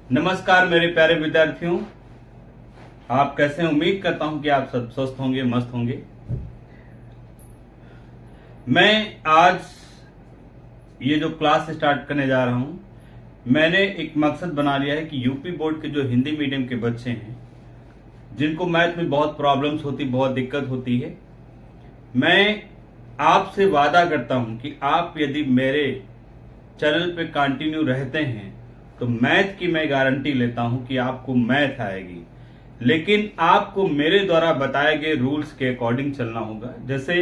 नमस्कार मेरे प्यारे विद्यार्थियों, आप कैसे हैं? उम्मीद करता हूं कि आप सब स्वस्थ होंगे, मस्त होंगे। मैं आज ये जो क्लास स्टार्ट करने जा रहा हूं, मैंने एक मकसद बना लिया है कि यूपी बोर्ड के जो हिंदी मीडियम के बच्चे हैं, जिनको मैथ में बहुत प्रॉब्लम्स होती, बहुत दिक्कत होती है, मैं आपसे वादा करता हूं कि आप यदि मेरे चैनल पे कंटिन्यू रहते हैं तो मैथ की मैं गारंटी लेता हूं कि आपको मैथ आएगी। लेकिन आपको मेरे द्वारा बताए गए रूल्स के अकॉर्डिंग चलना होगा। जैसे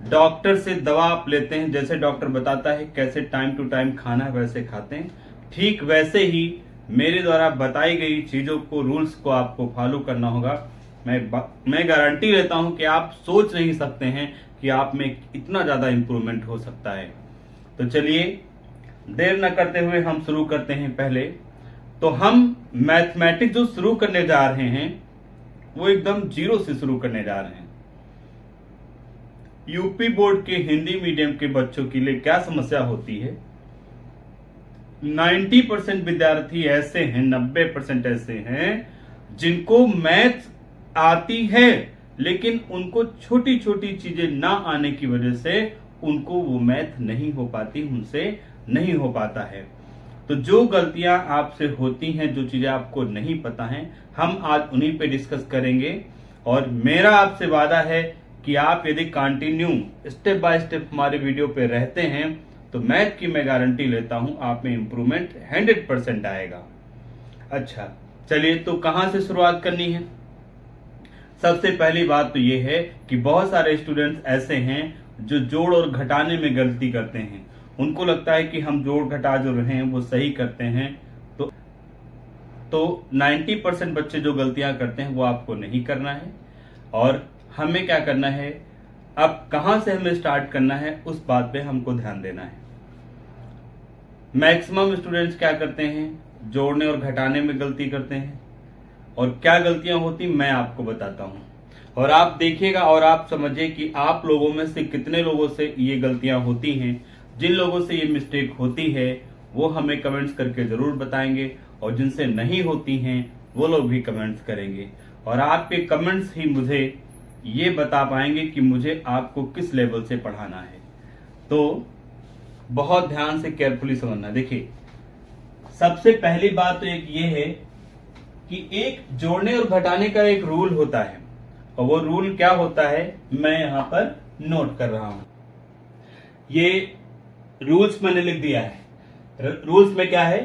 डॉक्टर से दवा आप लेते हैं, जैसे डॉक्टर बताता है कैसे टाइम टू टाइम खाना है वैसे खाते हैं, ठीक वैसे ही मेरे द्वारा बताई गई चीजों को, रूल्स को आपको फॉलो करना होगा। मैं गारंटी लेता हूं कि आप सोच नहीं सकते हैं कि आप में इतना ज्यादा इंप्रूवमेंट हो सकता है। तो चलिए देर न करते हुए हम शुरू करते हैं। पहले तो हम मैथमेटिक्स जो शुरू करने जा रहे हैं वो एकदम जीरो से शुरू करने जा रहे हैं। यूपी बोर्ड के हिंदी मीडियम के बच्चों के लिए क्या समस्या होती है? 90% विद्यार्थी ऐसे हैं, 90% ऐसे हैं जिनको मैथ आती है लेकिन उनको छोटी छोटी चीजें ना आने की वजह से उनको वो मैथ नहीं हो पाती, उनसे नहीं हो पाता है। तो जो गलतियां आपसे होती हैं, जो चीजें आपको नहीं पता हैं, हम आज उन्हीं पे डिस्कस करेंगे। और मेरा आपसे वादा है कि आप यदि कंटिन्यू स्टेप बाय स्टेप हमारे वीडियो पे रहते हैं तो मैथ की मैं गारंटी लेता हूं आप में इंप्रूवमेंट 100% आएगा। अच्छा चलिए, तो कहां से शुरुआत करनी है? सबसे पहली बात तो ये है कि बहुत सारे स्टूडेंट्स ऐसे हैं जो जोड़ और घटाने में गलती करते हैं। उनको लगता है कि हम जोड़ घटा जो रहे हैं वो सही करते हैं। तो 90% बच्चे जो गलतियां करते हैं वो आपको नहीं करना है। और हमें क्या करना है, अब कहां से हमें स्टार्ट करना है उस बात पे हमको ध्यान देना है। मैक्सिमम स्टूडेंट्स क्या करते हैं, जोड़ने और घटाने में गलती करते हैं। और क्या गलतियां होती मैं आपको बताता हूं, और आप देखिएगा और आप समझिए कि आप लोगों में से कितने लोगों से ये गलतियां होती हैं। जिन लोगों से ये मिस्टेक होती है वो हमें कमेंट्स करके जरूर बताएंगे, और जिनसे नहीं होती हैं वो लोग भी कमेंट्स करेंगे। और आपके कमेंट्स ही मुझे ये बता पाएंगे कि मुझे आपको किस लेवल से पढ़ाना है। तो बहुत ध्यान से केयरफुली समझना। देखिए, सबसे पहली बात तो एक ये है कि एक जोड़ने और घटाने का एक रूल होता है, और वो रूल क्या होता है मैं यहां पर नोट कर रहा हूं। ये रूल्स मैंने लिख दिया है। रूल्स में क्या है,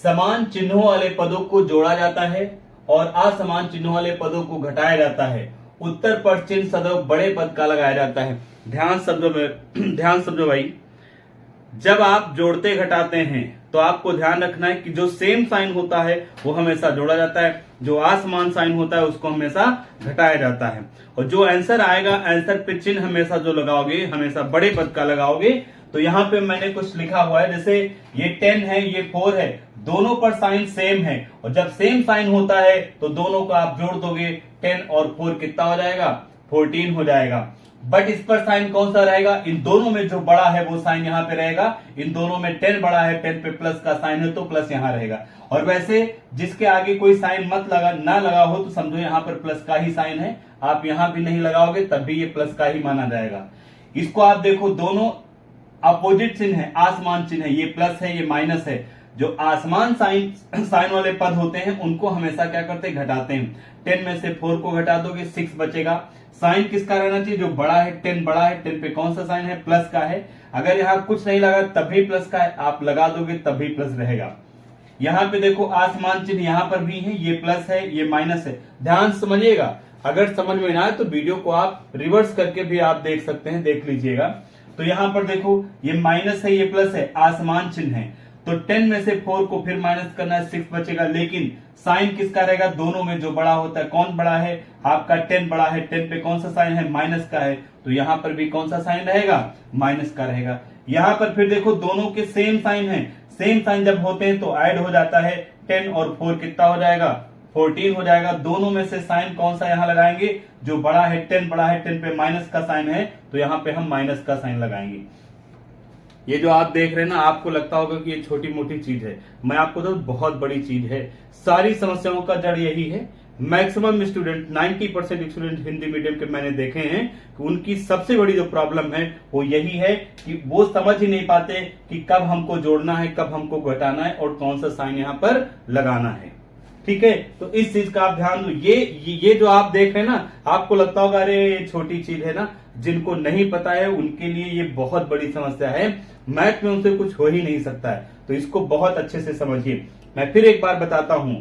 समान चिन्हों वाले पदों को जोड़ा जाता है और असमान चिन्हों वाले पदों को घटाया जाता है। उत्तर पर चिन्ह सदैव बड़े पद का लगाया जाता है। ध्यान समझो भाई, जब आप जोड़ते घटाते हैं तो आपको ध्यान रखना है कि जो सेम साइन होता है वो हमेशा जोड़ा जाता है, जो असमान साइन होता है उसको हमेशा घटाया जाता है। और जो आंसर आएगा, आंसर पे चिन्ह हमेशा जो लगाओगे हमेशा बड़े पद का लगाओगे। तो यहाँ पे मैंने कुछ लिखा हुआ है, जैसे ये 10 है, ये 4 है, दोनों पर साइन सेम है, और जब सेम साइन होता है तो दोनों को आप जोड़ दोगे, 10 और 4 कितना हो जाएगा, 14 हो जाएगा। बट इस पर साइन कौन सा रहेगा, इन दोनों में जो बड़ा है वो साइन यहाँ पे रहेगा। इन दोनों में 10 बड़ा है, 10 पे प्लस का साइन है तो प्लस यहाँ रहेगा। और वैसे जिसके आगे कोई साइन ना लगा हो तो समझो यहाँ पर प्लस का ही साइन है, आप यहाँ भी नहीं लगाओगे तब भी ये प्लस का ही माना जाएगा। इसको आप देखो, दोनों अपोजिट चिन्ह है, आसमान चिन्ह है, ये प्लस है ये माइनस है। जो आसमान साइन वाले पद होते हैं उनको हमेशा क्या करते हैं, घटाते हैं। 10 में से 4 को घटा दोगे 6 बचेगा। साइन किसका रहना चाहिए, जो बड़ा है, 10 बड़ा है, 10 पे कौन सा साइन है, प्लस का है। अगर यहाँ कुछ नहीं लगा तभी प्लस का है, आप लगा दोगे तभी प्लस रहेगा। यहाँ पे देखो आसमान चिन्ह यहाँ पर भी है, ये प्लस है ये माइनस है। ध्यान समझिएगा, अगर समझ में ना आए तो वीडियो को आप रिवर्स करके भी आप देख सकते हैं, देख लीजिएगा। तो यहाँ पर देखो ये माइनस है ये प्लस है, आसमान चिन्ह है, तो 10 में से 4 को फिर माइनस करना है, 6 बचेगा। लेकिन साइन किसका रहेगा, दोनों में जो बड़ा होता है, कौन बड़ा है, आपका 10 बड़ा है, 10 पे कौन सा साइन है, माइनस का है, तो यहाँ पर भी कौन सा साइन रहेगा, माइनस का रहेगा। यहाँ पर फिर देखो दोनों के सेम साइन है, सेम साइन जब होते हैं तो ऐड हो जाता है, 10 और 4 कितना हो जाएगा, 14 हो जाएगा। दोनों में से साइन कौन सा यहाँ लगाएंगे, जो बड़ा है, 10 बड़ा है, 10 पे माइनस का साइन है तो यहाँ पे हम माइनस का साइन लगाएंगे। ये जो आप देख रहे हैं ना, आपको लगता होगा कि ये छोटी मोटी चीज है, मैं आपको तो बहुत बड़ी चीज है। सारी समस्याओं का जड़ यही है। Maximum student 90% student Hindi medium के मैंने देखे हैं कि उनकी सबसे बड़ी जो प्रॉब्लम है वो यही है कि वो समझ ही नहीं पाते कि कब हमको जोड़ना है, कब हमको घटाना है और कौन सा साइन यहाँ पर लगाना है। ठीक है, तो इस चीज का आप ध्यान दो। ये जो आप देख रहे हैं ना, आपको लगता होगा अरे ये छोटी चीज है ना, जिनको नहीं पता है उनके लिए ये बहुत बड़ी समस्या है। मैथ में उनसे कुछ हो ही नहीं सकता है, तो इसको बहुत अच्छे से समझिए। मैं फिर एक बार बताता हूं,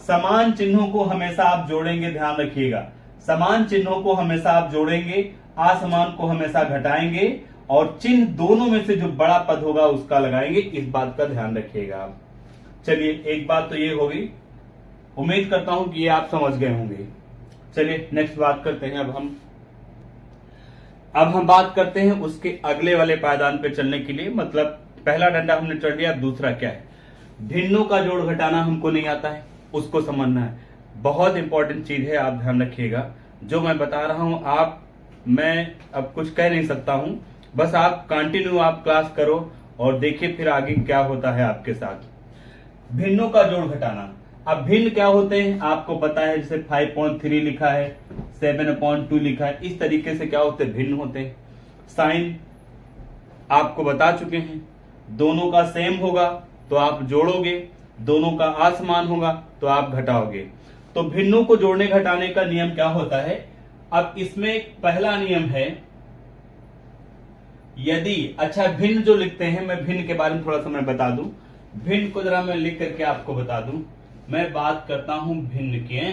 समान चिन्हों को हमेशा आप जोड़ेंगे, ध्यान रखिएगा। समान चिन्हों को हमेशा आप जोड़ेंगे, असमान को हमेशा घटाएंगे और चिन्ह दोनों में से जो बड़ा पद होगा उसका लगाएंगे, इस बात का ध्यान रखिएगा आप। चलिए, एक बात तो ये होगी, उम्मीद करता हूं कि ये आप समझ गए होंगे। चलिए नेक्स्ट बात करते हैं। अब हम बात करते हैं उसके अगले वाले पायदान पे चलने के लिए। मतलब पहला डंडा हमने चढ़ लिया, दूसरा क्या है, भिन्नों का जोड़ घटाना हमको नहीं आता है, उसको समझना है। बहुत इंपॉर्टेंट चीज है, आप ध्यान रखिएगा। जो मैं बता रहा हूं मैं अब कुछ कह नहीं सकता हूं, बस आप कंटिन्यू आप क्लास करो और देखिए फिर आगे क्या होता है आपके साथ। भिन्नों का जोड़ घटाना। अब भिन्न क्या होते हैं आपको पता है, जैसे 5.3 लिखा है, 7/2 लिखा है, इस तरीके से क्या होते हैं, भिन्न होते हैं। साइन आपको बता चुके हैं, दोनों का सेम होगा तो आप जोड़ोगे, दोनों का असमान होगा तो आप घटाओगे। तो भिन्नों को जोड़ने घटाने का नियम क्या होता है। अब इसमें पहला नियम है, यदि अच्छा भिन्न जो लिखते हैं, मैं भिन्न के बारे में थोड़ा सा मैं बता दूं, भिन्न को जरा मैं लिख करके आपको बता दूं। मैं बात करता हूं भिन्न के।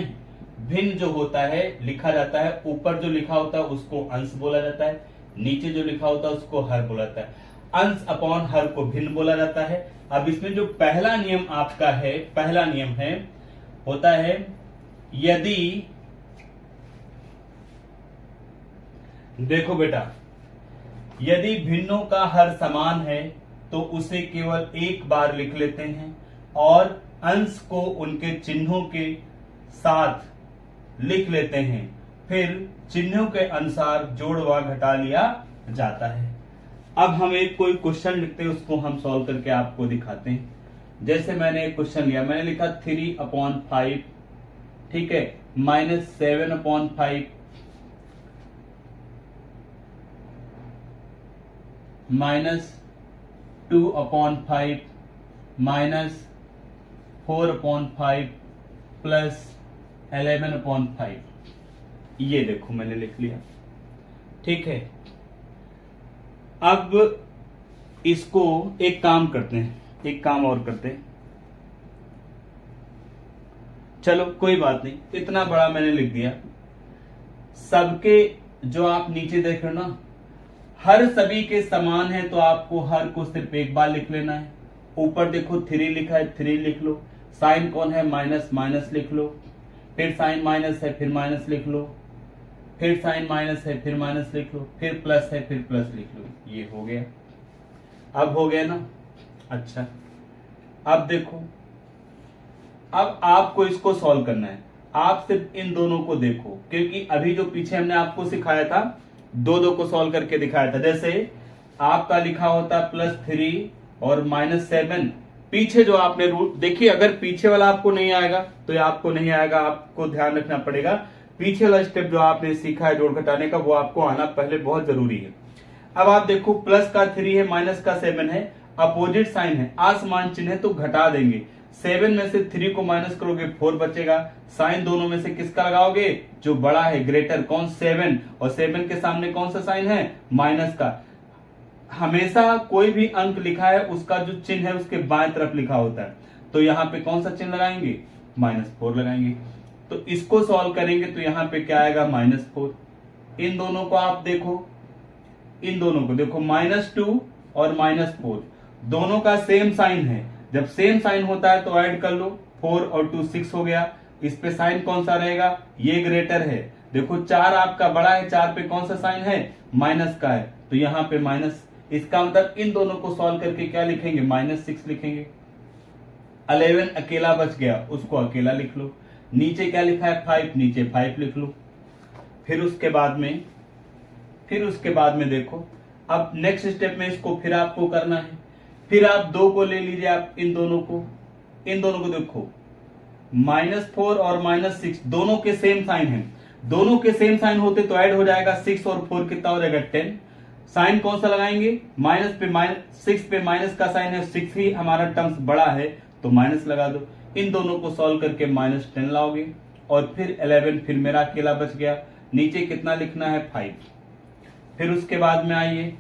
भिन्न जो होता है लिखा जाता है, ऊपर जो लिखा होता है उसको अंश बोला जाता है, नीचे जो लिखा होता है उसको हर बोला जाता है। अंश अपॉन हर को भिन्न बोला जाता है। अब इसमें जो पहला नियम आपका है, पहला नियम है होता है, यदि देखो बेटा, यदि भिन्नों का हर समान है तो उसे केवल एक बार लिख लेते हैं और अंश को उनके चिन्हों के साथ लिख लेते हैं, फिर चिन्हों के अनुसार जोड़ व घटा लिया जाता है। अब हम एक कोई क्वेश्चन लिखते हैं, उसको हम सॉल्व करके आपको दिखाते हैं। जैसे मैंने एक क्वेश्चन लिया, मैंने लिखा 3/5, ठीक है, -7/5 -2/5 -4/5 +11/5। ये देखो मैंने लिख लिया, ठीक है। अब इसको एक काम करते हैं, एक काम और करते हैं। चलो कोई बात नहीं, इतना बड़ा मैंने लिख दिया। सबके जो आप नीचे देख रहे हो ना, हर सभी के समान है तो आपको हर को सिर्फ एक बार लिख लेना है। ऊपर देखो 3 लिखा है, 3 लिख लो। साइन कौन है, माइनस, माइनस लिख लो। फिर साइन माइनस है, फिर माइनस लिख लो। फिर साइन माइनस है, फिर माइनस लिख लो। फिर प्लस है, फिर प्लस लिख लो। ये हो गया। अब हो गया ना। अच्छा, अब देखो, अब आपको इसको सॉल्व करना है। आप सिर्फ इन दोनों को देखो, क्योंकि अभी जो पीछे हमने आपको सिखाया था, दो को सॉल्व करके दिखाया था। जैसे आपका लिखा होता +3 और -7, पीछे जो आपने रूट देखिए, अगर पीछे वाला आपको नहीं आएगा तो ये आपको नहीं आएगा, आपको ध्यान रखना पड़ेगा। पीछे वाला स्टेप जो आपने सीखा है जोड़ घटाने का, वो आपको आना पहले बहुत जरूरी है। अब आप देखो, प्लस का 3 है, माइनस का 7 है, अपोजिट साइन है, आसमान चिन्ह है, तो घटा देंगे। 7 में से 3 को माइनस करोगे 4 बचेगा। साइन दोनों में से किसका लगाओगे, जो बड़ा है, ग्रेटर, कौन, 7, और 7 के सामने कौन सा साइन है, माइनस का। हमेशा कोई भी अंक लिखा है उसका जो चिन्ह है उसके बाएं तरफ लिखा होता है, तो यहाँ पे कौन सा चिन्ह लगाएंगे, -4 लगाएंगे। तो इसको सॉल्व करेंगे तो यहाँ पे क्या आएगा, -4। इन दोनों को आप देखो, इन दोनों को देखो, -2 और -4 दोनों का सेम साइन है। जब सेम साइन होता है तो ऐड कर लो, 4 और 2 6 हो गया। इस पे साइन कौन सा रहेगा, ये ग्रेटर है। देखो 4 आपका बड़ा है, 4 पे कौन सा साइन है, माइनस का है, तो यहाँ पे माइनस। इसका मतलब इन दोनों को सॉल्व करके क्या लिखेंगे, -6 लिखेंगे। 11 अकेला बच गया, उसको अकेला लिख लो। नीचे क्या लिखा है, 5, नीचे 5 लिख लो। फिर उसके बाद में देखो, अब नेक्स्ट स्टेप में इसको फिर आपको करना है। फिर आप 2 को ले लीजिए, आप इन दोनों को देखो, -4 और -6 दोनों के सेम साइन है। दोनों के सेम साइन होते तो ऐड हो जाएगा 6 और 4 कितना हो जाएगा 10। साइन कौन सा लगाएंगे, माइनस पे -6 पे माइनस का साइन है, 6 ही हमारा टर्म्स बड़ा है तो माइनस लगा दो। इन दोनों को सॉल्व करके -10 लाओगे और फिर 11, फिर मेरा अकेला बच गया। नीचे कितना लिखना है 5। फिर उसके बाद में आइए,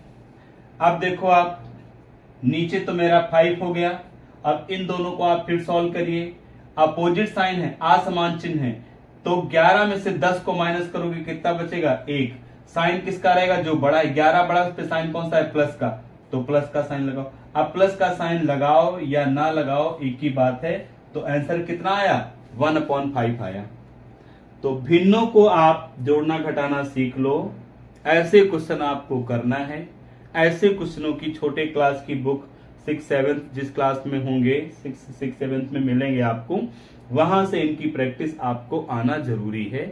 अब देखो आप नीचे तो मेरा 5 हो गया। अब इन दोनों को आप फिर सॉल्व करिए, अपोजिट साइन है, असमान चिन्ह है, तो 11 में से 10 को माइनस करोगे कितना बचेगा 1। साइन किसका रहेगा, जो बड़ा है, 11 बड़ा, उस पे साइन कौन सा है, प्लस का, तो प्लस का साइन लगाओ। अब प्लस का साइन लगाओ या ना लगाओ एक ही बात है, तो आंसर कितना आया 1/5 आया। तो भिन्नों को आप जोड़ना घटाना सीख लो, ऐसे क्वेश्चन आपको करना है। ऐसे क्वेश्चनों की छोटे क्लास की बुक 6-7 जिस क्लास में होंगे, 6-7 में मिलेंगे आपको, वहां से इनकी प्रैक्टिस आपको आना जरूरी है।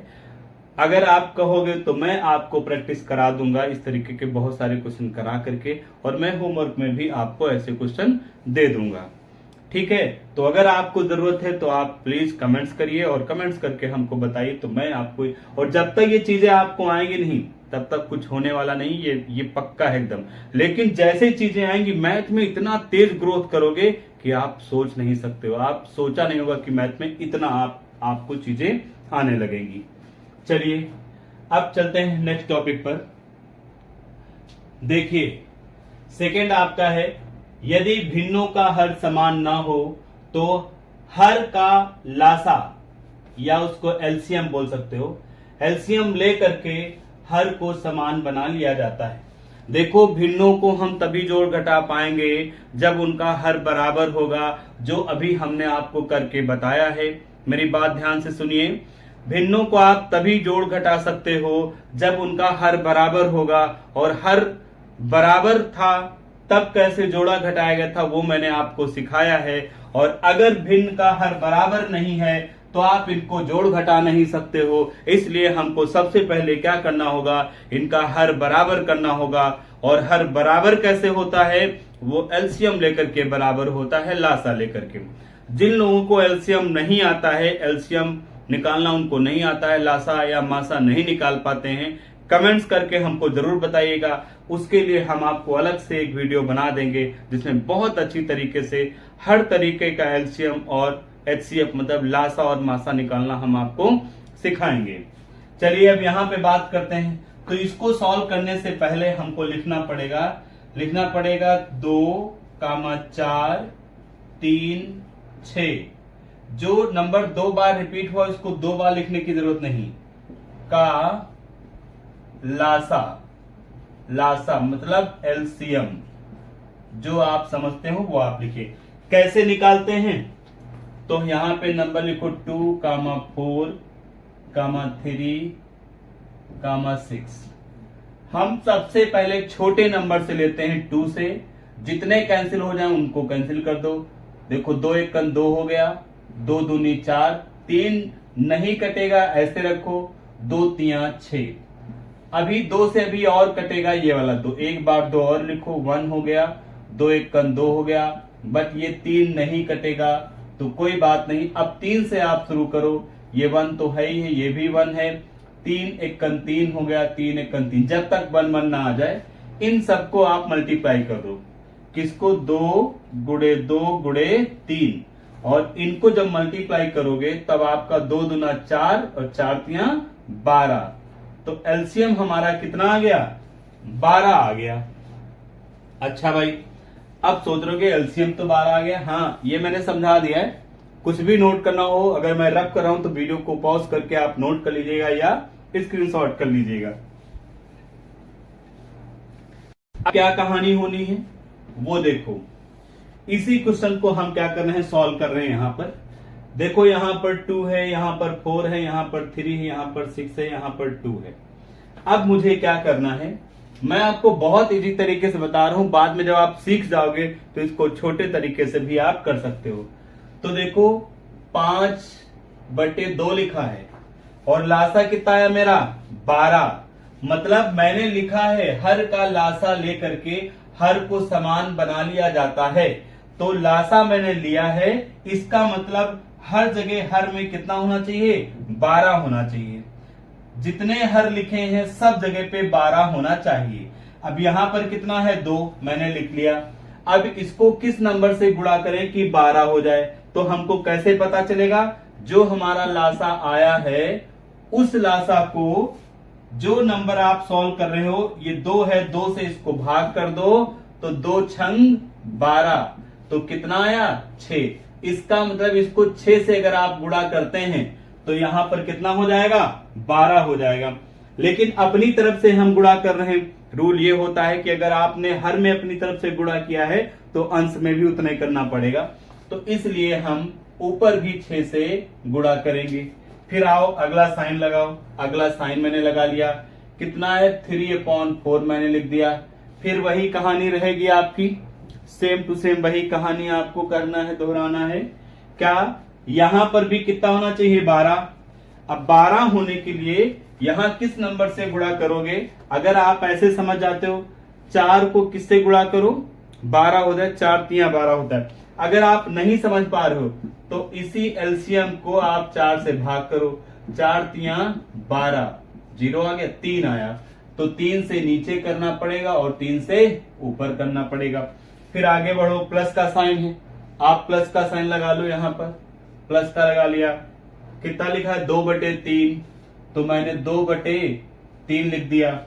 अगर आप कहोगे तो मैं आपको प्रैक्टिस करा दूंगा इस तरीके के बहुत सारे क्वेश्चन करा करके, और मैं होमवर्क में भी आपको ऐसे क्वेश्चन दे दूंगा। ठीक है, तो अगर आपको जरूरत है तो आप प्लीज कमेंट्स करिए और कमेंट्स करके हमको बताइए, तो मैं आपको, और जब तक ये चीजें आपको आएंगी नहीं तब तक कुछ होने वाला नहीं, ये पक्का है एकदम। लेकिन जैसे चीजें आएंगी, मैथ में इतना तेज ग्रोथ करोगे कि आप सोच नहीं सकते हो, आप सोचा नहीं होगा कि मैथ में इतना आपको चीजें आने लगेंगी। चलिए अब चलते हैं नेक्स्ट टॉपिक पर। देखिए सेकंड आपका है, यदि भिन्नों का हर समान ना हो तो हर का लासा, या उसको एलसीएम बोल सकते हो, एलसीएम ले करके हर को समान बना लिया जाता है। देखो भिन्नों को हम तभी जोड़ घटा पाएंगे जब उनका हर बराबर होगा, जो अभी हमने आपको करके बताया है। मेरी बात ध्यान से सुनिए, भिन्नों को आप तभी जोड़ घटा सकते हो जब उनका हर बराबर होगा, और हर बराबर था तब कैसे जोड़ा घटाया गया था वो मैंने आपको सिखाया है। और अगर भिन्न का हर बराबर नहीं है तो आप इनको जोड़ घटा नहीं सकते हो, इसलिए हमको सबसे पहले क्या करना होगा, इनका हर बराबर करना होगा। और हर बराबर कैसे होता है, वो एलसीएम लेकर के बराबर होता है, लासा लेकर के। जिन लोगों को एलसीएम नहीं आता है, एलसीएम निकालना उनको नहीं आता है, लासा या मासा नहीं निकाल पाते हैं, कमेंट्स करके हमको जरूर बताइएगा। उसके लिए हम आपको अलग से एक वीडियो बना देंगे जिसमें बहुत अच्छी तरीके से हर तरीके का एलसीएम और एचसीएफ मतलब लासा और मासा निकालना हम आपको सिखाएंगे। चलिए अब यहाँ पे बात करते हैं। तो इसको सॉल्व करने से पहले हमको लिखना पड़ेगा 2, 4, 3, 6। जो नंबर 2 बार रिपीट हुआ उसको 2 बार लिखने की जरूरत नहीं। का लासा मतलब एलसीएम, जो आप समझते हो वो आप लिखिए। कैसे निकालते हैं, तो यहां पे नंबर लिखो 2, 4, 3, 6। हम सबसे पहले छोटे नंबर से लेते हैं 2 से, जितने कैंसिल हो जाए उनको कैंसिल कर दो। देखो 2 1 2 हो गया, 2 दूनी 4, 3 नहीं कटेगा ऐसे रखो, 2 3 6। अभी 2 से अभी और कटेगा ये वाला, तो एक बार 2 और लिखो, 1 हो गया, 2 1 2 हो गया, बट ये 3 नहीं कटेगा तो कोई बात नहीं। अब 3 से आप शुरू करो, ये 1 तो है ही है, ये भी 1 है, 3 1 3 हो गया, 3 1 3। जब तक 1 1 ना आ जाए इन सबको आप मल्टीप्लाई कर दो। किसको, 2 गुणे 2 गुणे 3, और इनको जब मल्टीप्लाई करोगे तब आपका 2 दूना 4 और 4 3 12। तो एलसीएम हमारा कितना आ गया, 12 आ गया। अच्छा भाई, अब सोच रहे हो एलसीएम तो 12 आ गया। हाँ, ये मैंने समझा दिया है। कुछ भी नोट करना हो, अगर मैं रब कर रहा हूं तो वीडियो को पॉज करके आप नोट कर लीजिएगा या स्क्रीनशॉट कर लीजिएगा। अब क्या कहानी होनी है वो देखो। इसी क्वेश्चन को हम क्या कर रहे हैं, सॉल्व कर रहे हैं। यहां पर देखो, यहां पर 2 है, यहां पर 4 है, यहां पर 3 है, यहां पर 6 है, यहां पर 2 है। अब मुझे क्या करना है, मैं आपको बहुत इजी तरीके से बता रहा हूं, बाद में जब आप सीख जाओगे तो इसको छोटे तरीके से भी आप कर सकते हो। तो देखो 5/2 लिखा है और लासा कितना है मेरा 12, मतलब मैंने लिखा है हर का लासा लेकर के हर को समान बना लिया जाता है। तो लासा मैंने लिया है, इसका मतलब हर जगह हर में कितना होना चाहिए, 12 होना चाहिए। जितने हर लिखे हैं सब जगह पे 12 होना चाहिए। अब यहां पर कितना है, 2 मैंने लिख लिया। अब इसको किस नंबर से गुणा करें कि 12 हो जाए, तो हमको कैसे पता चलेगा, जो हमारा लासा आया है उस लासा को, जो नंबर आप सॉल्व कर रहे हो, ये 2 है, 2 से इसको भाग कर दो तो 2 छंग 12, तो कितना आया, 6। इसका मतलब इसको 6 से अगर आप गुणा करते हैं तो यहां पर कितना हो जाएगा, 12 हो जाएगा। लेकिन अपनी तरफ से हम गुणा कर रहे हैं। रूल ये होता है कि अगर आपने हर में अपनी तरफ से गुणा किया है तो अंश में भी उतना ही करना पड़ेगा। तो इसलिए हम ऊपर भी 6 से गुणा करेंगे। फिर आओ अगला साइन लगाओ। अगला साइन मैंने लगा लिया, कितना है, 3/4 मैंने लिख दिया। फिर वही कहानी रहेगी आपकी, सेम टू सेम वही कहानी आपको करना है, दोहराना है। क्या यहां पर भी कितना होना चाहिए, 12। अब 12 होने के लिए यहां किस नंबर से गुणा करोगे, अगर आप ऐसे समझ जाते हो, 4 को किससे गुणा करो, 12 होता है, 4 तियां 12 होता है। अगर आप नहीं समझ पा रहे हो तो इसी एलसीएम को आप 4 से भाग करो, 4 तियां 12, 0 आ गया, 3 आया, तो 3 से नीचे करना पड़ेगा और 3 से ऊपर करना पड़ेगा। फिर आगे बढ़ो, प्लस का साइन है, आप प्लस का साइन लगा लो, यहां पर प्लस का लगा लिया। कितना लिखा है, 2/3, तो मैंने 2/3 लिख दिया।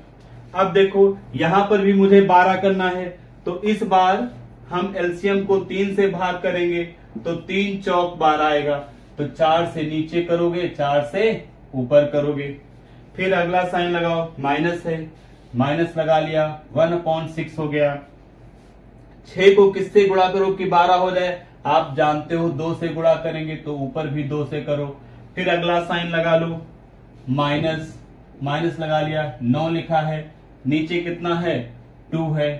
अब देखो यहां पर भी मुझे 12 करना है, तो इस बार हम एलसीएम को 3 से भाग करेंगे, तो 3 चौक 12 आएगा। तो 4 से नीचे करोगे, 4 से ऊपर करोगे। फिर अगला साइन लगाओ, माइनस है, माइनस लगा लिया, 1/6 हो गया। 6 को किससे गुणा करो कि 12 हो जाए, आप जानते हो 2 से गुणा करेंगे, तो ऊपर भी 2 से करो। फिर अगला साइन लगा लो, माइनस, माइनस लगा लिया, 9 लिखा है, नीचे कितना है, 2 है।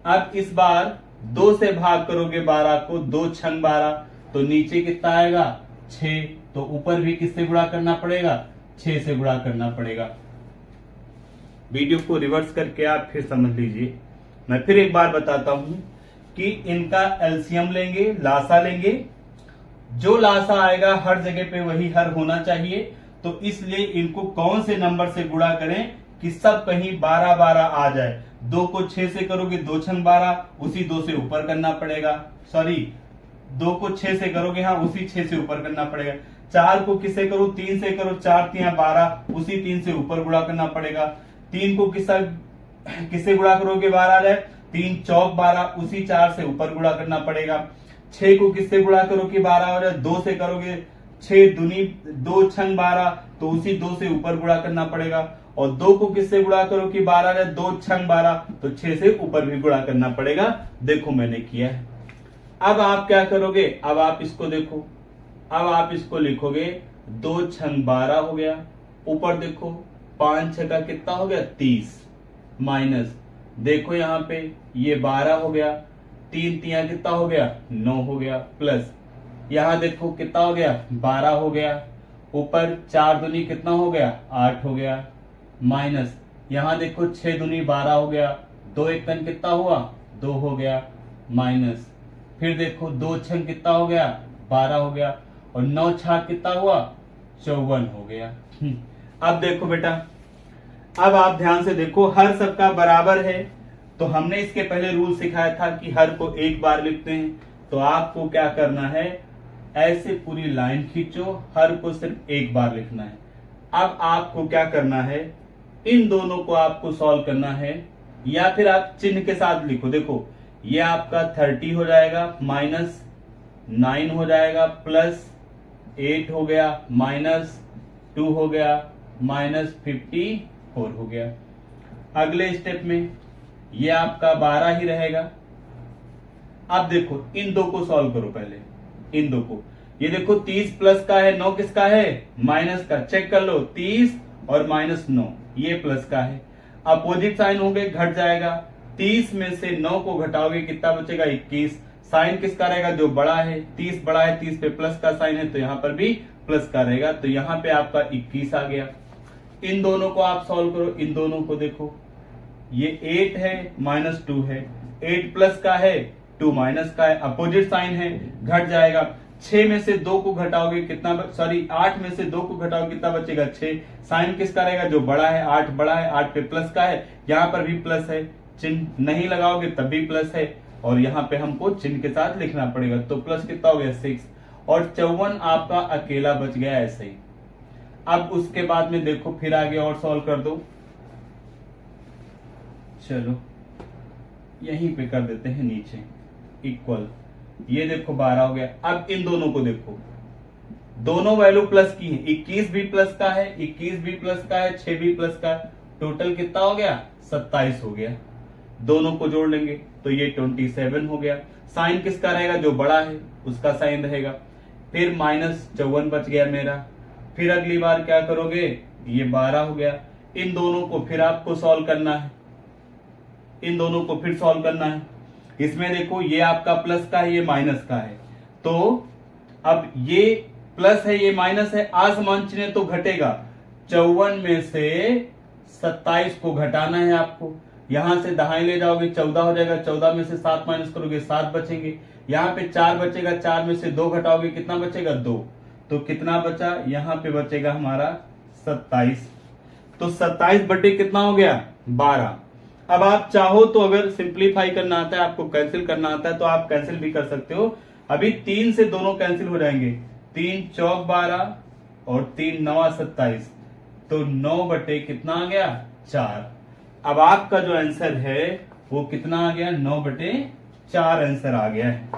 अब इस बार 2 से भाग करोगे 12 को, 2 छंग 12, तो नीचे कितना आएगा, 6, तो ऊपर भी किससे गुणा करना पड़ेगा, 6 से गुणा करना पड़ेगा। वीडियो को रिवर्स करके आप फिर समझ लीजिए। मैं फिर एक बार बताता हूं कि इनका एलसीएम लेंगे, लासा लेंगे, जो लासा आएगा हर जगह पे वही हर होना चाहिए। तो इसलिए इनको कौन से नंबर से गुणा करें कि सब कहीं 12-12 आ जाए। 2 को 6 से करोगे, 2 छंग 12, उसी 2 से ऊपर करना पड़ेगा। सॉरी, 2 को 6 से करोगे, हाँ उसी 6 से ऊपर करना पड़ेगा। 4 को किससे करो, 3 से करो, 4 तियां 12, उसी 3 से ऊपर गुणा करना पड़ेगा। 3 को किससे गुणा करोगे 12 आ जाए, 3 चौक 12, उसी 4 से ऊपर गुणा करना पड़ेगा। 6 को किससे गुणा करो कि 12 हो जाए, 2 से करोगे, 6 दूनी 2 छंग 12, तो उसी 2 से ऊपर गुणा करना पड़ेगा। और 2 को किससे गुणा करो कि 12 है, 2 छंग 12, तो 6 से ऊपर भी गुणा करना पड़ेगा। देखो मैंने किया है। अब आप क्या करोगे, अब आप इसको देखो, अब आप इसको लिखोगे, 2 छंग 12 हो गया, ऊपर देखो 5 छक्का कितना हो गया, 30, माइनस देखो यहाँ पे ये 12 हो गया, 3 तियां कितना हो गया, 9 हो गया, प्लस यहां देखो कितना हो गया, 12 हो गया, ऊपर 4 दूनी कितना हो गया, 8 हो गया, माइनस यहां देखो 6 दूनी 12 हो गया, 2 एकन कितना हुआ, 2 हो गया, माइनस फिर देखो 2 छंग कितना हो गया, 12 हो गया, और 9 छाक कितना हुआ, 54 हो गया। अब देखो बेटा, अब आप ध्यान से देखो, हर सबका बराबर है, तो हमने इसके पहले रूल सिखाया था कि हर को एक बार लिखते हैं। तो आपको क्या करना है, ऐसे पूरी लाइन खींचो, हर को सिर्फ एक बार लिखना है। अब आपको क्या करना है, इन दोनों को आपको सॉल्व करना है, या फिर आप चिन्ह के साथ लिखो। देखो ये आपका 30 हो जाएगा, माइनस 9 हो जाएगा, प्लस 8 हो गया, माइनस 2 हो गया, माइनस 54 हो गया। अगले स्टेप में ये आपका 12 ही रहेगा। अब देखो इन दो को सॉल्व करो, पहले इन दो को। ये देखो 30 प्लस का है, 9 किसका है, माइनस का। चेक कर लो, 30 और माइनस 9 ये प्लस का है। अपोजिट साइन होंगे, घट जाएगा। 30 में से 9 को घटाओगे कितना बचेगा, 21। साइन किसका रहेगा, जो बड़ा है, 30 बड़ा है, 30 पे प्लस का साइन है, तो यहाँ पर भी प्लस का रहेगा। तो यहाँ पे आपका 21 आ गया। इन दोनों को आप सॉल्व करो, इन दोनों को देखो, ये 8 है -2 है, 8 प्लस का है 2 माइनस का है, अपोजिट साइन है, घट जाएगा। 6 में से 2 को घटाओगे कितना, सॉरी 8 में से 2 को घटाओगे कितना बचेगा 6। साइन किसका रहेगा, जो बड़ा है, 8 बड़ा है, 8 पे प्लस का है, यहाँ पर भी प्लस है, चिन्ह नहीं लगाओगे तब भी प्लस है, और यहाँ पे हमको चिन्ह के साथ लिखना पड़ेगा, तो प्लस कितना हो गया 6, और 54 आपका अकेला बच गया ऐसे ही। अब उसके बाद में देखो फिर आगे और सॉल्व कर दो, चलो यहीं पे कर देते हैं नीचे, इक्वल, ये देखो 12 हो गया। अब इन दोनों को देखो, दोनों वैल्यू प्लस की है, 21 भी प्लस का है, 21 भी प्लस का है, 6 भी प्लस का है, टोटल कितना हो गया 27 हो गया। दोनों को जोड़ लेंगे तो ये 27 हो गया। साइन किसका रहेगा, जो बड़ा है उसका साइन रहेगा। फिर -54 बच गया मेरा। फिर अगली बार क्या करोगे, ये 12 हो गया। इन दोनों को फिर आपको सॉल्व करना है, इन दोनों को फिर सॉल्व करना है। इसमें देखो ये आपका प्लस का है, ये माइनस का है, तो अब ये प्लस है ये माइनस है, आसमान चिन्ह तो घटेगा। 54 में से 27 को घटाना है आपको, यहां से दाएं ले जाओगे 14 हो जाएगा, 14 में से 7 माइनस करोगे 7 बचेंगे, यहाँ पे 4 बचेगा, 4 में से 2 घटाओगे कितना बचेगा 2, तो कितना बचा, यहाँ पे बचेगा हमारा 27। तो 27 बटे कितना हो गया 12। अब आप चाहो तो अगर सिंप्लीफाई करना आता है, आपको कैंसिल करना आता है, तो आप कैंसिल भी कर सकते हो। अभी 3 से दोनों कैंसिल हो जाएंगे, 3 चौक 12 और 3 9 27, तो 9 बटे कितना आ गया 4। अब आपका जो आंसर है वो कितना आ गया, 9 बटे 4 आंसर आ गया है।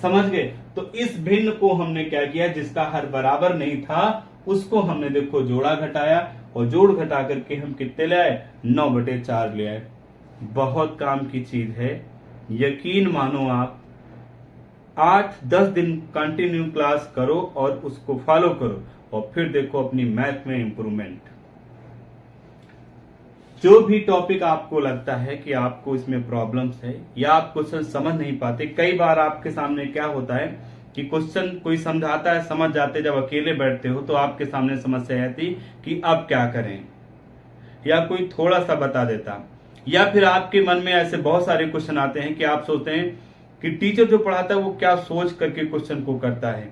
समझ गए। तो इस भिन्न को हमने क्या किया, जिसका हर बराबर नहीं था उसको हमने देखो जोड़ा घटाया, और जोड़ घटा करके हम कितने ले आए, 9 बटे 4 ले आए। बहुत काम की चीज है, यकीन मानो आप 8-10 दिन कंटिन्यू क्लास करो और उसको फॉलो करो, और फिर देखो अपनी मैथ में इंप्रूवमेंट। जो भी टॉपिक आपको लगता है कि आपको इसमें प्रॉब्लम्स है या आप क्वेश्चन समझ नहीं पाते, कई बार आपके सामने क्या होता है कि क्वेश्चन कोई समझाता है, समझ जाते, जब अकेले बैठते हो तो आपके सामने समस्या आती कि अब क्या करें, या कोई थोड़ा सा बता देता, या फिर आपके मन में ऐसे बहुत सारे क्वेश्चन आते हैं कि आप सोचते हैं कि टीचर जो पढ़ाता है वो क्या सोच करके क्वेश्चन को करता है।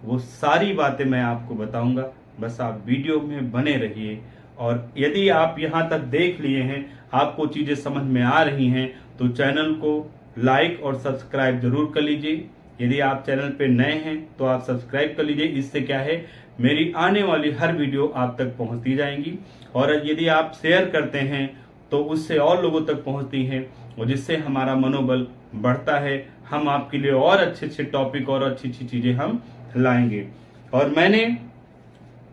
वो सारी बातें मैं आपको बताऊंगा, बस आप वीडियो में बने रहिए। और यदि आप यहां तक देख लिए हैं, आपको चीजें समझ में आ रही हैं, तो चैनल को लाइक और सब्सक्राइब जरूर कर लीजिए। यदि आप चैनल पे नए हैं तो आप सब्सक्राइब कर लीजिए, इससे क्या है मेरी आने वाली हर वीडियो आप तक पहुंचती जाएंगी, और यदि आप शेयर करते हैं तो उससे और लोगों तक पहुंचती है, और जिससे हमारा मनोबल बढ़ता है। हम आपके लिए और अच्छे अच्छे टॉपिक और अच्छी अच्छी चीजें हम लाएंगे। और मैंने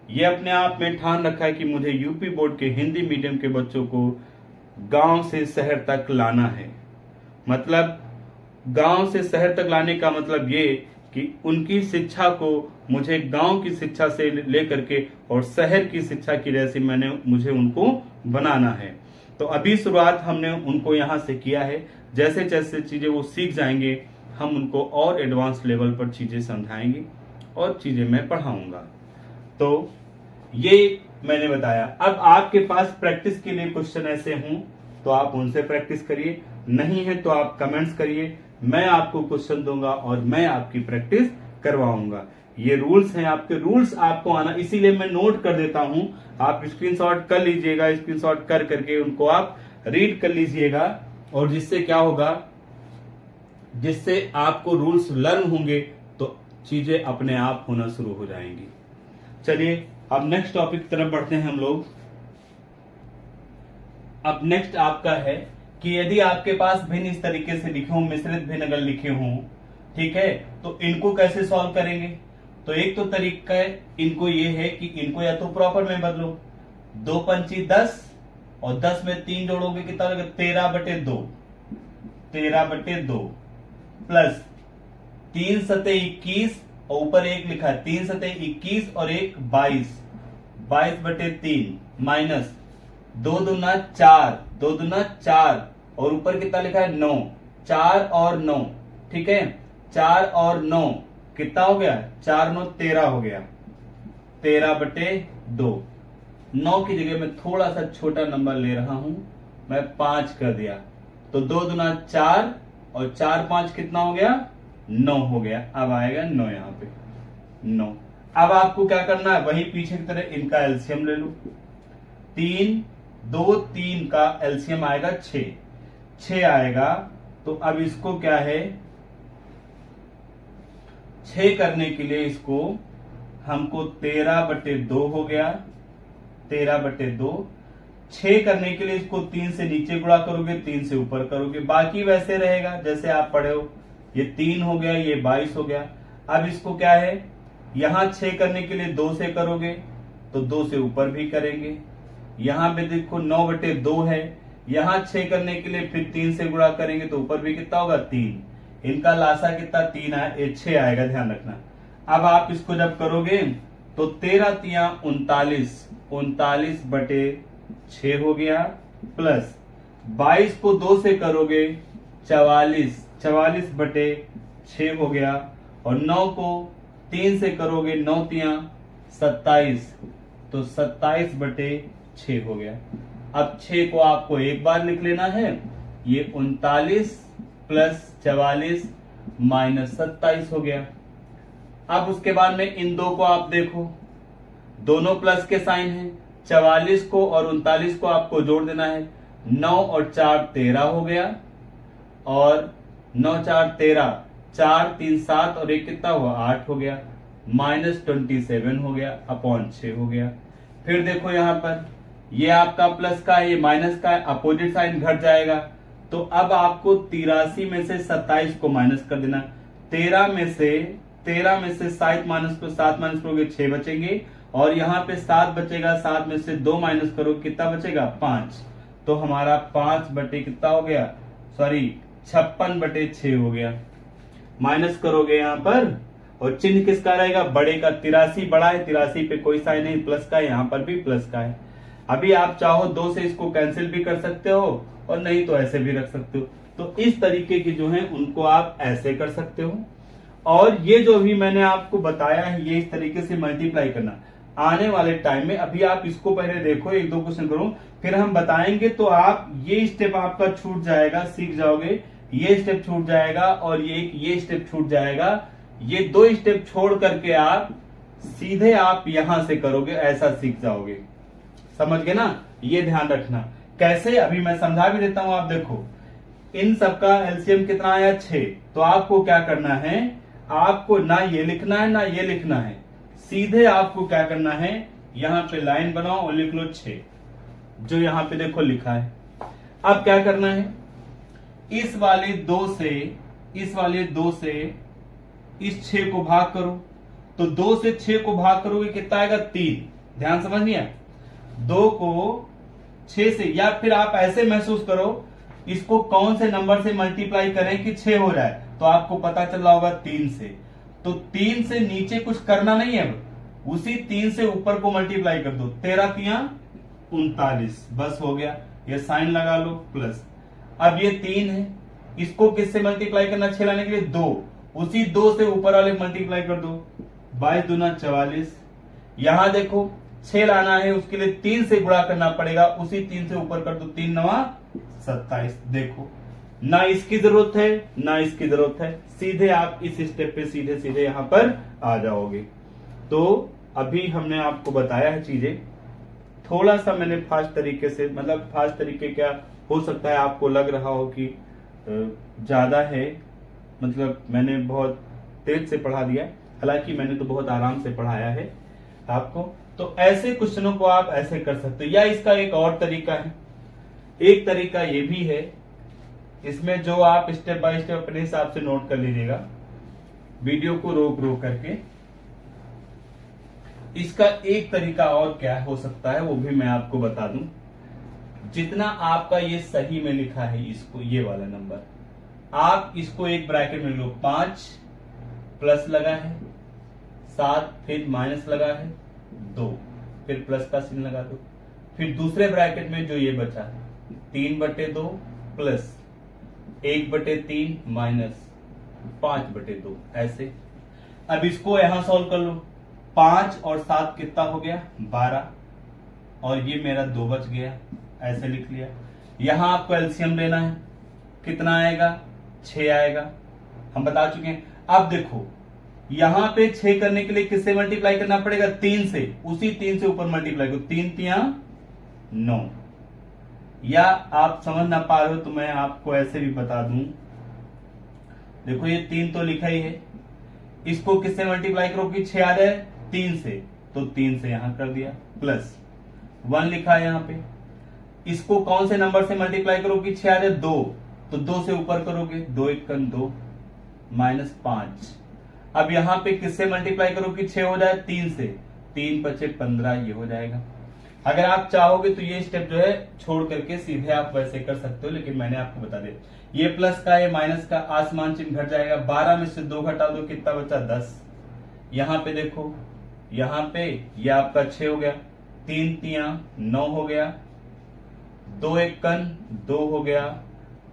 ये अपने आप में ठान रखा है कि मुझे यूपी बोर्ड के हिंदी मीडियम के बच्चों को गांव से शहर तक लाना है। मतलब गांव से शहर तक लाने का मतलब ये कि उनकी शिक्षा को मुझे गांव की शिक्षा से लेकर के और शहर की शिक्षा की जैसे मुझे उनको बनाना है। तो अभी शुरुआत हमने उनको यहाँ से किया है, जैसे जैसे चीजें वो सीख जाएंगे हम उनको और एडवांस लेवल पर चीजें समझाएंगे और चीजें मैं पढ़ाऊंगा। तो ये मैंने बताया। अब आपके पास प्रैक्टिस के लिए क्वेश्चन ऐसे हों तो आप उनसे प्रैक्टिस करिए, नहीं है तो आप कमेंट्स करिए, मैं आपको क्वेश्चन दूंगा और मैं आपकी प्रैक्टिस करवाऊंगा। ये रूल्स हैं आपके, रूल्स आपको आना, इसीलिए मैं नोट कर देता हूं, आप स्क्रीनशॉट कर लीजिएगा, स्क्रीनशॉट कर करके उनको आप रीड कर लीजिएगा, और जिससे क्या होगा, जिससे आपको रूल्स लर्न होंगे तो चीजें अपने आप होना शुरू हो जाएंगी। चलिए अब नेक्स्ट टॉपिक की तरफ बढ़ते हैं हम लोग। अब नेक्स्ट आपका है कि यदि आपके पास भिन्न इस तरीके से लिखे हों, मिश्रित भिन्न अगर लिखे हों, ठीक है, तो इनको कैसे सॉल्व करेंगे। तो एक तो तरीका है इनको, ये है कि इनको या तो प्रॉपर में बदलो, 2 पंची 10 और 10 में 3 जोड़ोगे कितना होगा 13 बटे 2, 13 बटे 2 प्लस 3 सते 21 और ऊपर 1 लिखा है, 3 सते 21 और 1 22, 22 बटे 3 माइनस 2 दूना 4, 2 दूना 4 और ऊपर कितना लिखा है 9, 4 और 9, ठीक है, 4 और 9 कितना हो गया, 4 9 13 हो गया, 13 बटे 2। 9 की जगह मैं थोड़ा सा छोटा नंबर ले रहा हूं, मैं 5 कर दिया, तो 2 दूना 4 और 4 5 कितना हो गया, 9 हो गया। अब आएगा 9 यहाँ पे 9। अब आपको क्या करना है, वही पीछे की तरह इनका एलसीएम ले लो। 3 2 3 का एलसीएम आएगा 6 आएगा। तो अब इसको क्या है, 6 करने के लिए इसको हमको 13/2 हो गया, 13/2। 6 करने के लिए इसको 3 से नीचे गुणा करोगे, 3 से ऊपर करोगे, बाकी वैसे रहेगा जैसे आप पढ़े हो। ये 3 हो गया, ये 22 हो गया। अब इसको क्या है, यहां 6 करने के लिए 2 से करोगे तो 2 से ऊपर भी करेंगे। यहां पे देखो 9/2 है, यहां 6 करने के लिए फिर 3 से गुणा करेंगे तो ऊपर भी कितना होगा, 3। इनका लासा कितना, 3 6 आएगा, ध्यान रखना। अब आप इसको जब करोगे तो 13 तिया 39, 39/6 हो गया, प्लस 22 को 2 से करोगे 44, 44/6 हो गया, और 9 को 3 से करोगे 9 तिया 27, तो 27/6 हो गया। अब 6 को आपको एक बार लिख लेना है, ये 39 प्लस 44 माइनस 27 हो गया। अब उसके बाद में इन दो को आप देखो, दोनों प्लस के साइन हैं। 44 को और 39 को आपको जोड़ देना है। 9 और 4 13 हो गया, और 9 4 13, 4 3 7 और 1 कितना हुआ, 8 हो गया, माइनस 27 हो गया, अपॉन 6 हो गया। फिर देखो यहां पर ये आपका प्लस का है, ये माइनस का है, अपोजिट साइन घट जाएगा। तो अब आपको 83 में से 27 को माइनस कर देना। 13 में से 7 माइनस करोगे 6 बचेंगे, और यहाँ पे 7 बचेगा, 7 में से 2 माइनस करोगे कितना बचेगा, 5। तो हमारा 5 बटे कितना हो गया, सॉरी 56/6 हो गया। माइनस करोगे यहाँ पर, और चिन्ह किसका रहेगा, बड़े का। 83 बड़ा है, 83 पे कोई साइन नहीं, प्लस का है, यहाँ पर भी प्लस का है। अभी आप चाहो 2 से इसको कैंसिल भी कर सकते हो, और नहीं तो ऐसे भी रख सकते हो। तो इस तरीके की जो है उनको आप ऐसे कर सकते हो। और ये जो भी मैंने आपको बताया है, ये इस तरीके से मल्टीप्लाई करना आने वाले टाइम में। अभी आप इसको पहले देखो, 1-2 क्वेश्चन करो, फिर हम बताएंगे, तो आप ये स्टेप आपका छूट जाएगा, सीख जाओगे। ये स्टेप छूट जाएगा, और ये स्टेप छूट जाएगा। ये 2 स्टेप छोड़ करके आप सीधे आप यहां से करोगे, ऐसा सीख जाओगे। समझ गए ना, ये ध्यान रखना। कैसे, अभी मैं समझा भी देता हूं। आप देखो, इन सबका एलसीएम कितना आया, 6। तो आपको क्या करना है, आपको ना ये लिखना है ना ये लिखना है, सीधे आपको क्या करना है, यहां पे लाइन बनाओ और लिख लो 6, जो यहां पे देखो लिखा है। अब क्या करना है, इस वाले 2 से इस 6 को भाग करो। तो 2 से 6 को भाग करोगे कितना आएगा, 3। ध्यान समझ आया। 2 को 6 से, या फिर आप ऐसे महसूस करो, इसको कौन से नंबर से मल्टीप्लाई करें कि 6 हो जाए, तो आपको पता चल रहा होगा 3 से। तो 3 से नीचे कुछ करना नहीं है, उसी 3 से ऊपर को मल्टीप्लाई कर दो। 13 तिया 39, बस हो गया। ये साइन लगा लो, प्लस। अब ये 3 है, इसको किससे मल्टीप्लाई करना, 6 लाने के लिए 2, उसी 2 से ऊपर वाले मल्टीप्लाई कर दो। 22 दूना 44। यहां देखो 6 लाना है, उसके लिए 3 से गुणा करना पड़ेगा, उसी 3 से ऊपर कर दो, 3 9 27। देखो, ना इसकी जरूरत है ना इसकी जरूरत है, सीधे आप इस स्टेप पे सीधे सीधे यहां पर आ जाओगे। तो अभी हमने आपको बताया है चीजें, थोड़ा सा मैंने फास्ट तरीके से, मतलब फास्ट तरीके क्या हो सकता है आपको लग रहा हो कि ज्यादा है, मतलब मैंने बहुत तेज से पढ़ा दिया, हालांकि मैंने तो बहुत आराम से पढ़ाया है आपको। तो ऐसे क्वेश्चनों को आप ऐसे कर सकते हो, या इसका एक और तरीका है। एक तरीका ये भी है, इसमें जो आप स्टेप बाय स्टेप अपने हिसाब से नोट कर लीजिएगा, वीडियो को रोक रोक करके। इसका एक तरीका और क्या हो सकता है वो भी मैं आपको बता दूं। जितना आपका ये सही में लिखा है, इसको ये वाला नंबर, आप इसको एक ब्रैकेट में लो, 5 प्लस लगा है 7, फिर माइनस लगा है 2, फिर प्लस का चिन्ह लगा दो। फिर दूसरे ब्रैकेट में जो ये बचा है 3/2 प्लस 1/3 माइनस 5/2, ऐसे। अब इसको यहां सॉल्व कर लो। 5 और 7 कितना हो गया, 12, और ये मेरा 2 बच गया, ऐसे लिख लिया। यहां आपको एलसीएम लेना है, कितना आएगा, 6 आएगा, हम बता चुके हैं। अब देखो यहां पे 6 करने के लिए किससे मल्टीप्लाई करना पड़ेगा, 3 से, उसी 3 से ऊपर मल्टीप्लाई करो, 3 तिया 9। या आप समझ ना पा रहे हो तो मैं आपको ऐसे भी बता दूं, देखो ये 3 तो लिखा ही है, इसको किससे मल्टीप्लाई करो कि 6 आ जाए, 3 से, तो 3 से यहां कर दिया, प्लस 1 लिखा है यहां पे। इसको कौन से नंबर से मल्टीप्लाई करो कि 6 आ जाए, 2, तो 2 से ऊपर करोगे, 2 1 2 माइनस 5। अब यहां पे किससे मल्टीप्लाई करो कि 6 हो जाए, 3 से, 3 5 15, ये हो जाएगा। अगर आप चाहोगे तो ये स्टेप जो है छोड़ करके सीधे आप वैसे कर सकते हो, लेकिन मैंने आपको बता दिया। ये प्लस का है माइनस का, आसमान चिन्ह घट जाएगा, 12 में से 2 घटा दो, कितना बचा, 10। यहां पे देखो, यहां पे ये आपका 6 हो गया, 3 तिया 9 हो गया, 2 1 2 हो गया,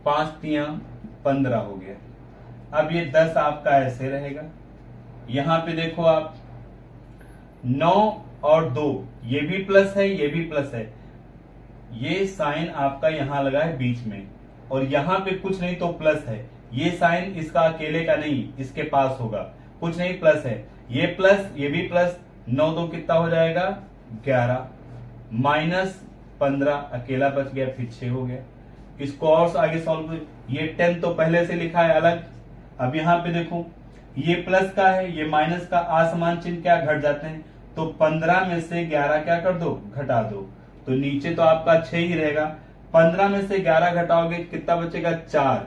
5 तिया 15 हो गया। अब ये 10 आपका ऐसे रहेगा। यहां पे देखो आप 9 और 2, ये भी प्लस है, ये भी प्लस है, ये साइन आपका यहां लगा है बीच में, और यहां पे कुछ नहीं तो प्लस है, ये साइन इसका अकेले का नहीं, इसके पास होगा, कुछ नहीं प्लस है, ये प्लस, ये भी प्लस, 9 2 कितना हो जाएगा, 11, माइनस 15 अकेला बच गया, फिर 6 हो गया। इसको और आगे सॉल्व करो, ये 10 तो पहले से लिखा है अलग। अब यहां पे देखो ये प्लस का है, ये माइनस का, आसमान चिन्ह क्या घट जाते हैं, तो 15 में से 11 क्या कर दो, घटा दो, तो नीचे तो आपका 6 ही रहेगा। 15 में से 11 घटाओगे कितना बचेगा, 4।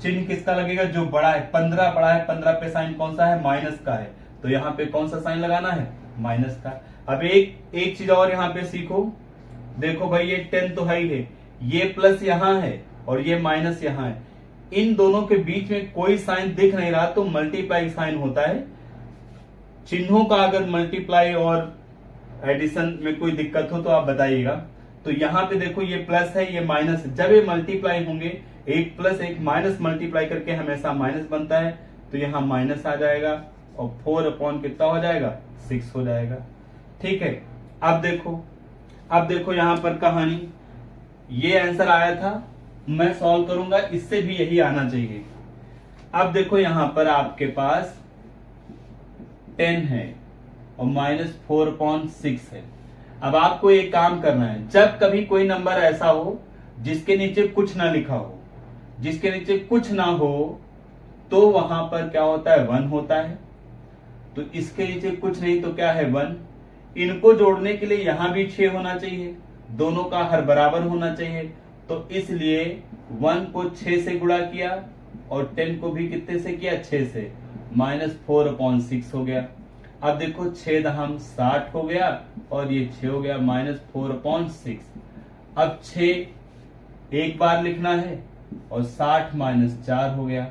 चिन्ह किसका लगेगा, जो बड़ा है, 15 बड़ा है, 15 पे साइन कौन सा है, माइनस का है, तो यहाँ पे कौन सा साइन लगाना है, माइनस का। अब एक चीज और यहाँ पे सीखो, देखो भाई ये 10 तो है ही है, ये प्लस यहाँ है और ये माइनस यहाँ है, इन दोनों के बीच में कोई साइन दिख नहीं रहा तो मल्टीप्लाई साइन होता है। चिन्हों का अगर मल्टीप्लाई और एडिशन में कोई दिक्कत हो तो आप बताइएगा। तो यहां पे देखो ये प्लस है, ये माइनस है, जब ये मल्टीप्लाई होंगे, एक प्लस एक माइनस मल्टीप्लाई करके हमेशा माइनस बनता है, तो यहाँ माइनस आ जाएगा और 4 अपॉन कितना हो जाएगा, 6 हो जाएगा। ठीक है, अब देखो यहां पर कहानी, ये आंसर आया था, मैं सॉल्व करूंगा, इससे भी यही आना चाहिए। अब देखो यहां पर आपके पास 10 है और -4/6 है। अब आपको एक काम करना है, जब कभी कोई नंबर ऐसा हो जिसके नीचे कुछ ना लिखा हो, जिसके नीचे कुछ ना हो, तो वहां पर क्या होता है, 1 होता है। तो इसके नीचे कुछ नहीं तो क्या है, 1। इनको जोड़ने के लिए यहां भी 6 होना चाहिए, दोनों का हर बराबर होना चाहिए, तो इसलिए 1 को 6 से गुणा किया और 10 को भी कितने से किया, 6 से, -4/6 हो गया। अब देखो 6 दहम 60 हो गया और ये 6 हो गया, -4/6। अब 6 एक बार लिखना है और 60 - 4 हो गया।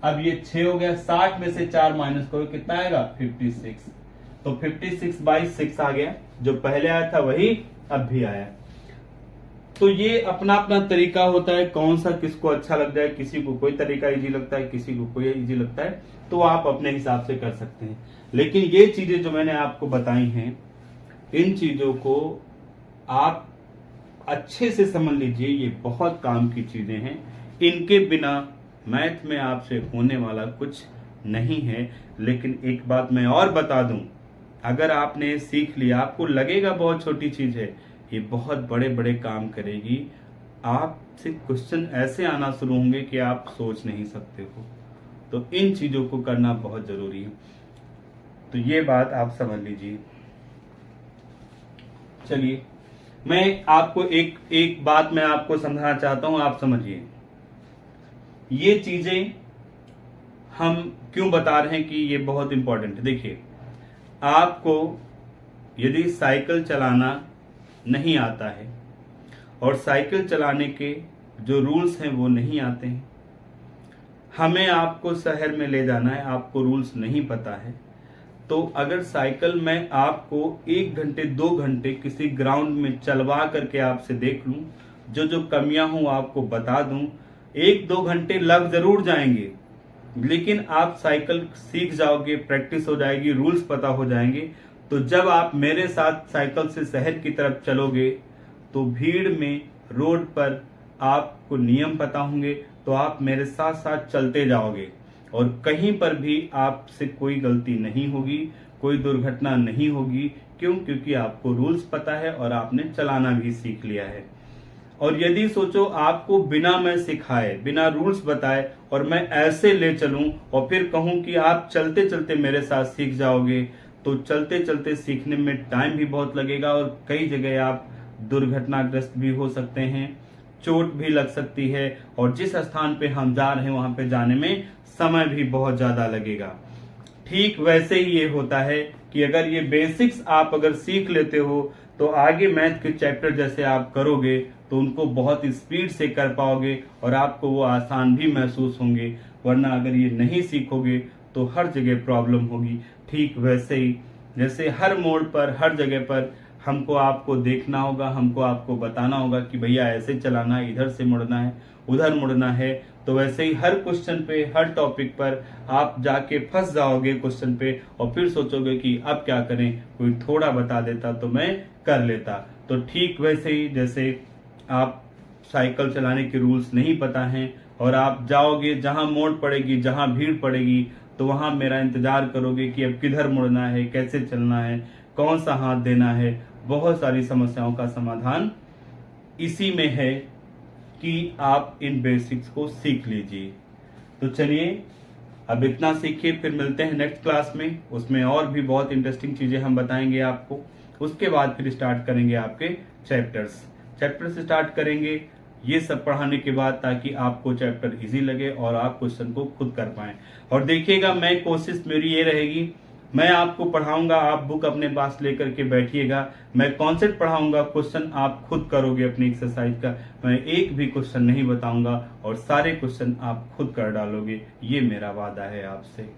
अब ये 6 हो गया, 60 में से 4 माइनस करो, कितना आएगा, 56। तो 56/6 आ गया, जो पहले आया था वही अब भी आया। तो ये अपना अपना तरीका होता है, कौन सा किसको अच्छा लग जाए, किसी को कोई तरीका इजी लगता है, किसी को कोई इजी लगता है, तो आप अपने हिसाब से कर सकते हैं। लेकिन ये चीजें जो मैंने आपको बताई हैं, इन चीजों को आप अच्छे से समझ लीजिए, ये बहुत काम की चीजें हैं। इनके बिना मैथ में आपसे होने वाला कुछ नहीं है। लेकिन एक बात मैं और बता दूं, अगर आपने सीख लिया, आपको लगेगा बहुत छोटी चीज है, ये बहुत बड़े बड़े काम करेगी। आपसे क्वेश्चन ऐसे आना शुरू होंगे कि आप सोच नहीं सकते हो। तो इन चीजों को करना बहुत जरूरी है, तो ये बात आप समझ लीजिए। चलिए, मैं आपको एक बात मैं आपको समझाना चाहता हूं, आप समझिए। ये चीजें हम क्यों बता रहे हैं कि ये बहुत इंपॉर्टेंट है। देखिए, आपको यदि साइकिल चलाना नहीं आता है और साइकिल चलाने के जो रूल्स हैं वो नहीं आते हैं, हमें आपको शहर में ले जाना है, आपको रूल्स नहीं पता है, तो अगर साइकिल में आपको 1 घंटे 2 घंटे किसी ग्राउंड में चलवा करके आपसे देख लूं, जो कमियां हूं आपको बता दूं, 1-2 घंटे लग जरूर जाएंगे, लेकिन आप साइकिल सीख जाओगे, प्रैक्टिस हो जाएगी, रूल्स पता हो जाएंगे, तो जब आप मेरे साथ साइकिल से शहर की तरफ चलोगे तो भीड़ में रोड पर आपको नियम पता होंगे, तो आप मेरे साथ साथ चलते जाओगे और कहीं पर भी आपसे कोई गलती नहीं होगी, कोई दुर्घटना नहीं होगी। क्यों? क्योंकि आपको रूल्स पता है और आपने चलाना भी सीख लिया है। और यदि सोचो आपको बिना मैं सिखाए, बिना रूल्स बताए और मैं ऐसे ले चलूं और फिर कहूं कि आप चलते चलते मेरे साथ सीख जाओगे, तो चलते चलते सीखने में टाइम भी बहुत लगेगा और कई जगह आप दुर्घटनाग्रस्त भी हो सकते हैं, चोट भी लग सकती है और जिस स्थान पे हम जा रहे हैं वहां पे जाने में समय भी बहुत ज्यादा लगेगा। ठीक वैसे ही ये होता है कि अगर ये बेसिक्स आप अगर सीख लेते हो तो आगे मैथ के चैप्टर जैसे आप करोगे तो उनको बहुत स्पीड से कर पाओगे और आपको वो आसान भी महसूस होंगे। वरना अगर ये नहीं सीखोगे तो हर जगह प्रॉब्लम होगी। ठीक वैसे ही जैसे हर मोड़ पर, हर जगह पर हमको आपको देखना होगा, हमको आपको बताना होगा कि भैया ऐसे चलाना है, इधर से मुड़ना है, उधर मुड़ना है, तो वैसे ही हर क्वेश्चन पे, हर टॉपिक पर आप जाके फंस जाओगे क्वेश्चन पे और फिर सोचोगे कि अब क्या करें, कोई थोड़ा बता देता तो मैं कर लेता। तो ठीक वैसे ही जैसे आप साइकिल चलाने के रूल्स नहीं पता हैं और आप जाओगे, जहां मोड़ पड़ेगी, जहां भीड़ पड़ेगी, तो वहां मेरा इंतजार करोगे कि अब किधर मुड़ना है, कैसे चलना है, कौन सा हाथ देना है। बहुत सारी समस्याओं का समाधान इसी में है कि आप इन बेसिक्स को सीख लीजिए। तो चलिए अब इतना सीखिए, फिर मिलते हैं नेक्स्ट क्लास में। उसमें और भी बहुत इंटरेस्टिंग चीजें हम बताएंगे आपको। उसके बाद फिर स्टार्ट करेंगे आपके चैप्टर से स्टार्ट करेंगे ये सब पढ़ाने के बाद, ताकि आपको चैप्टर इजी लगे और आप क्वेश्चन को खुद कर पाएं। और देखिएगा, मैं कोशिश मेरी ये रहेगी, मैं आपको पढ़ाऊंगा, आप बुक अपने पास लेकर के बैठिएगा, मैं कॉन्सेप्ट पढ़ाऊंगा, क्वेश्चन आप खुद करोगे अपनी एक्सरसाइज का। मैं एक भी क्वेश्चन नहीं बताऊंगा और सारे क्वेश्चन आप खुद कर डालोगे, ये मेरा वादा है आपसे।